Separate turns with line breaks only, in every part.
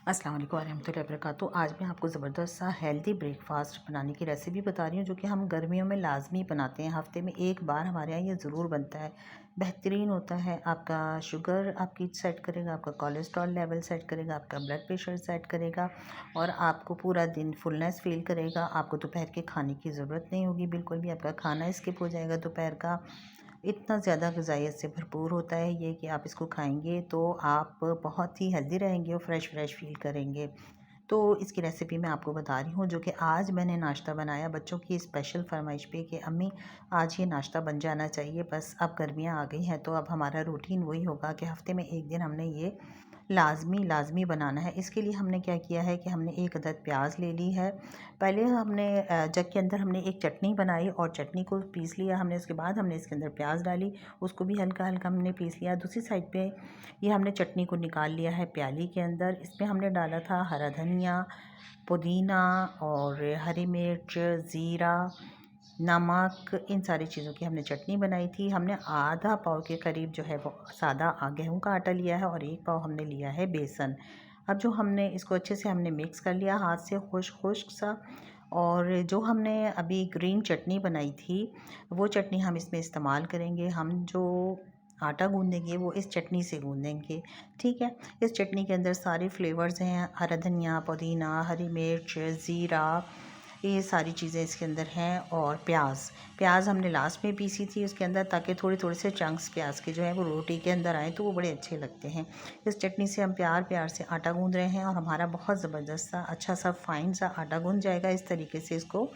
अस्सलाम वालेकुम वरहमतुल्लाहि वबरकातुहू। आज मैं आपको ज़बरदस्त सा हेल्दी ब्रेकफ़ास्ट बनाने की रेसिपी बता रही हूँ, जो कि हम गर्मियों में लाजमी बनाते हैं। हफ़्ते में एक बार हमारे यहाँ ये ज़रूर बनता है। बेहतरीन होता है, आपका शुगर आपकी सेट करेगा, आपका कोलेस्ट्रॉल लेवल सेट करेगा, आपका ब्लड प्रेशर सेट करेगा और आपको पूरा दिन फुलनेस फ़ील करेगा। आपको दोपहर के खाने की ज़रूरत नहीं होगी बिल्कुल भी, आपका खाना स्किप हो जाएगा दोपहर का। इतना ज़्यादा ग़िज़ाइयत से भरपूर होता है ये कि आप इसको खाएंगे तो आप बहुत ही हेल्दी रहेंगे और फ्रेश फ़ील करेंगे। तो इसकी रेसिपी मैं आपको बता रही हूँ, जो कि आज मैंने नाश्ता बनाया बच्चों की स्पेशल फरमाइश पे कि अम्मी आज ये नाश्ता बन जाना चाहिए। बस अब गर्मियाँ आ गई हैं तो अब हमारा रूटीन वही होगा कि हफ़्ते में एक दिन हमने ये लाज़मी बनाना है। इसके लिए हमने क्या किया है कि हमने एक अदद प्याज ले ली है। पहले हमने जग के अंदर हमने एक चटनी बनाई और चटनी को पीस लिया हमने। उसके बाद हमने इसके अंदर प्याज डाली, उसको भी हल्का हल्का हमने पीस लिया। दूसरी साइड पे ये हमने चटनी को निकाल लिया है प्याली के अंदर। इसमें हमने डाला था हरा धनिया, पुदीना और हरी मिर्च, ज़ीरा, नमक, इन सारी चीज़ों की हमने चटनी बनाई थी। हमने आधा पाव के करीब जो है वो सादा गेहूं का आटा लिया है और एक पाव हमने लिया है बेसन। अब जो हमने इसको अच्छे से हमने मिक्स कर लिया हाथ से, खुश्क सा। और जो हमने अभी ग्रीन चटनी बनाई थी वो चटनी हम इसमें इस्तेमाल करेंगे। हम जो आटा गूँदेंगे वो इस चटनी से गूँदेंगे, ठीक है। इस चटनी के अंदर सारे फ्लेवर्स हैं, हरा धनिया, पुदीना, हरी मिर्च, ज़ीरा, ये सारी चीज़ें इसके अंदर हैं। और प्याज हमने लास्ट में पीसी थी उसके अंदर, ताकि थोड़े थोड़े से चंक्स प्याज के जो है वो रोटी के अंदर आए तो वो बड़े अच्छे लगते हैं। इस चटनी से हम प्यार से आटा गूँध रहे हैं और हमारा बहुत ज़बरदस्त सा अच्छा सा फाइन सा आटा गूँध जाएगा। इस तरीके से इसको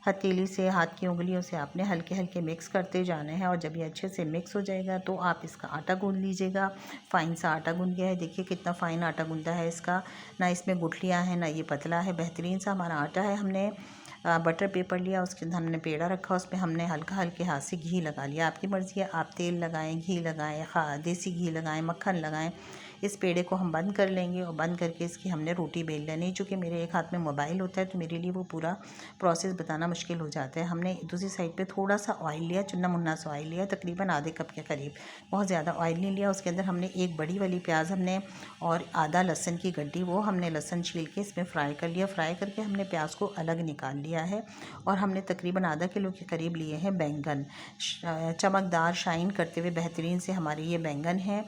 हथेली से, हाथ की उंगलियों से आपने हल्के हल्के मिक्स करते जाने हैं और जब ये अच्छे से मिक्स हो जाएगा तो आप इसका आटा गूँध लीजिएगा। फ़ाइन सा आटा गूँध गया है, देखिए कितना फ़ाइन आटा गूँधा है इसका। ना इसमें गुठलियाँ हैं ना ये पतला है, बेहतरीन सा हमारा आटा है। हमने बटर पेपर लिया, उसके अंदर हमने पेड़ा रखा, उसमें हमने हल्का हल्के हाथ से घी लगा लिया। आपकी मर्ज़ी है, आप तेल लगाएं, घी लगाएं, देसी घी लगाएं, मक्खन लगाएं। इस पेड़े को हम बंद कर लेंगे और बंद करके इसकी हमने रोटी बेल लेनी। चूँकि मेरे एक हाथ में मोबाइल होता है तो मेरे लिए वो पूरा प्रोसेस बताना मुश्किल हो जाता है। हमने दूसरी साइड पे थोड़ा सा ऑयल लिया, चुन्ना मुन्ना सा ऑयल लिया, तकरीबन आधे कप के करीब, बहुत ज़्यादा ऑयल नहीं लिया। उसके अंदर हमने एक बड़ी वाली प्याज हमने और आधा लहसुन की गड्डी, वो हमने लहसुन छील के इसमें फ्राई कर लिया। फ्राई करके हमने प्याज को अलग निकाल लिया है और हमने तकरीबन आधा किलो के करीब लिए हैं बैंगन, चमकदार शाइन करते हुए बेहतरीन से हमारे ये बैंगन हैं।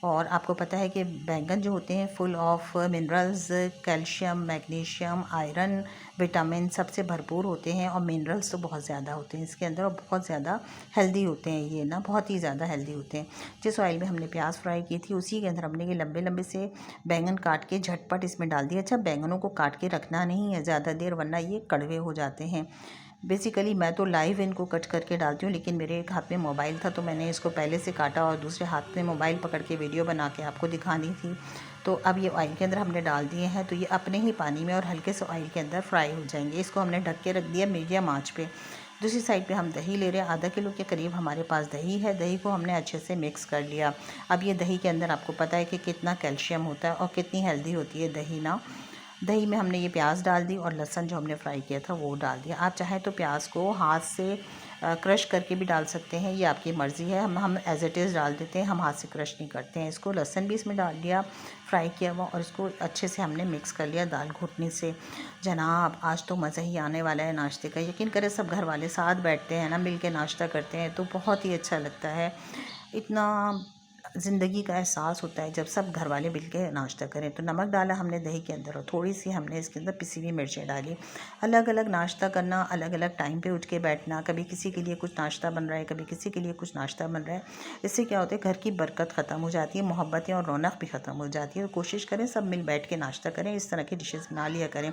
और आपको पता है कि बैंगन जो होते हैं full of minerals, calcium, magnesium, iron, vitamin सबसे भरपूर होते हैं और मिनरल्स तो बहुत ज़्यादा होते हैं इसके अंदर और बहुत ज़्यादा हेल्दी होते हैं ये ना, बहुत ही ज़्यादा हेल्दी होते हैं। जिस ऑयल में हमने प्याज फ्राई की थी उसी के अंदर हमने ये लंबे लंबे से बैंगन काट के झटपट इसमें डाल दिया। अच्छा, बैंगनों को काट के रखना नहीं है ज़्यादा देर, वरना ये कड़वे हो जाते हैं। बेसिकली मैं तो लाइव इनको कट करके डालती हूँ, लेकिन मेरे एक हाथ में मोबाइल था तो मैंने इसको पहले से काटा और दूसरे हाथ में मोबाइल पकड़ के वीडियो बना के आपको दिखानी थी। तो अब ये ऑयल के अंदर हमने डाल दिए हैं तो ये अपने ही पानी में और हल्के से ऑयल के अंदर फ्राई हो जाएंगे। इसको हमने ढक के रख दिया मीडियम आंच पे। दूसरी साइड पे हम दही ले रहे हैं, आधा किलो के करीब हमारे पास दही है। दही को हमने अच्छे से मिक्स कर लिया। अब ये दही के अंदर आपको पता है कि कितना कैल्शियम होता है और कितनी हेल्दी होती है दही ना। दही में हमने ये प्याज डाल दी और लहसुन जो हमने फ्राई किया था वो डाल दिया। आप चाहें तो प्याज को हाथ से क्रश करके भी डाल सकते हैं, ये आपकी मर्ज़ी है। हम एज़ इट इज़ डाल देते हैं, हम हाथ से क्रश नहीं करते हैं इसको। लहसुन भी इसमें डाल दिया फ्राई किया हुआ और इसको अच्छे से हमने मिक्स कर लिया दाल घुटनी से। जनाब आज तो मज़ा ही आने वाला है नाश्ते का। यकीन करें सब घर वाले साथ बैठते हैं ना, मिल के नाश्ता करते हैं तो बहुत ही अच्छा लगता है। इतना ज़िंदगी का एहसास होता है जब सब घर वाले मिल के नाश्ता करें। तो नमक डाला हमने दही के अंदर और थोड़ी सी हमने इसके अंदर पिसी हुई मिर्चें डाली। अलग अलग नाश्ता करना, अलग अलग टाइम पे उठ के बैठना, कभी किसी के लिए कुछ नाश्ता बन रहा है, कभी किसी के लिए कुछ नाश्ता बन रहा है, इससे क्या होता है घर की बरकत ख़त्म हो जाती है, मोहब्बतें और रौनक भी ख़त्म हो जाती है। और कोशिश करें सब मिल बैठ के नाश्ता करें, इस तरह की डिशेज़ बना लिया करें।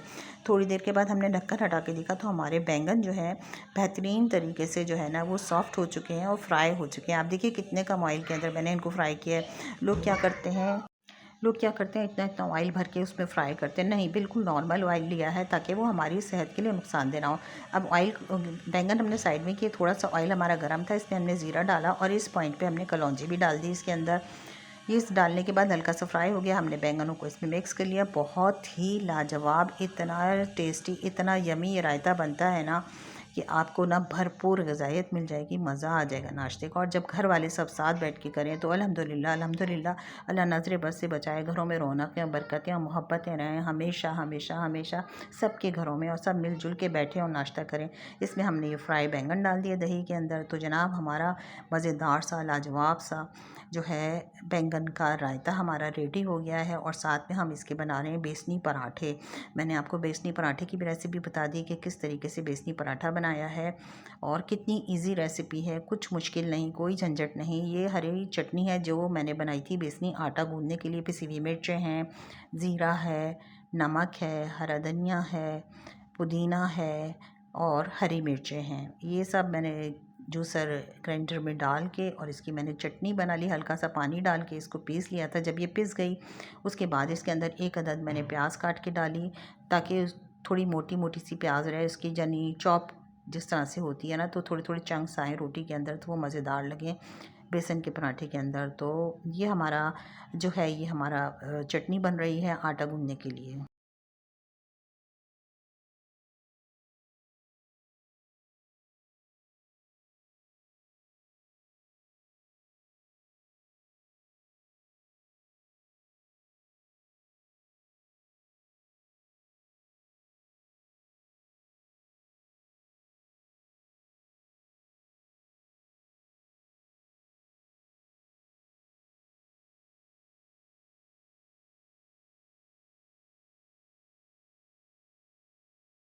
थोड़ी देर के बाद हमने ढक्कन हटा के देखा तो हमारे बैंगन जो है बेहतरीन तरीके से जो है ना वो सॉफ्ट हो चुके हैं और फ्राई हो चुके हैं। आप देखिए कितने कम ऑयल के अंदर मैंने इनको फ्राई किया है। लोग क्या करते हैं इतना इतना ऑयल भर के उसमें फ्राई करते हैं। नहीं, बिल्कुल नॉर्मल ऑयल लिया है ताकि वो हमारी सेहत के लिए नुकसानदेह ना हो। अब ऑयल, बैंगन हमने साइड में किए, थोड़ा सा ऑयल हमारा गर्म था, इसमें हमने ज़ीरा डाला और इस पॉइंट पे हमने कलौंजी भी डाल दी इसके अंदर। ये डालने के बाद हल्का सा फ्राई हो गया, हमने बैंगनों को इसमें मिक्स कर लिया। बहुत ही लाजवाब, इतना टेस्टी, इतना यमी ये रायता बनता है ना कि आपको ना भरपूर ग़िज़ाइयत मिल जाएगी, मज़ा आ जाएगा नाश्ते का। और जब घर वाले सब साथ बैठ के करें तो अल्हम्दुलिल्लाह अल्हम्दुलिल्लाह, अल्लाह नज़र बद से बचाए, घरों में रौनकें, बरकतें और मोहब्बतें रहें हमेशा हमेशा हमेशा सबके घरों में, और सब मिलजुल के बैठें और नाश्ता करें। इसमें हमने ये फ्राई बैंगन डाल दिए दही के अंदर, तो जनाब हमारा मज़ेदार सा लाजवाब सा जो है बैंगन का रायता हमारा रेडी हो गया है। और साथ में हम इसके बना रहे हैं बेसनी पराठे। मैंने आपको बेसनी पराठे की भी रेसिपी बता दी कि किस तरीके से बेसनी पराठा बनाया है, और कितनी इजी रेसिपी है, कुछ मुश्किल नहीं, कोई झंझट नहीं। ये हरी चटनी है जो मैंने बनाई थी बेसनी आटा गूंदने के लिए। पिसी हुई मिर्चें हैं, ज़ीरा है, नमक है, हरा धनिया है, पुदीना है और हरी मिर्चें हैं। ये सब मैंने जूसर ग्राइंडर में डाल के और इसकी मैंने चटनी बना ली, हल्का सा पानी डाल के इसको पीस लिया था। जब ये पिस गई उसके बाद इसके अंदर एक अदद मैंने प्याज काट के डाली, ताकि थोड़ी मोटी मोटी सी प्याज रहे उसकी, यानी चॉप जिस तरह से होती है ना, तो थोड़ी थोड़ी चंक्स आए रोटी के अंदर, तो वो मज़ेदार लगे बेसन के पराठे के अंदर। तो ये हमारा जो है, ये हमारा चटनी बन रही है आटा गूंदने के लिए।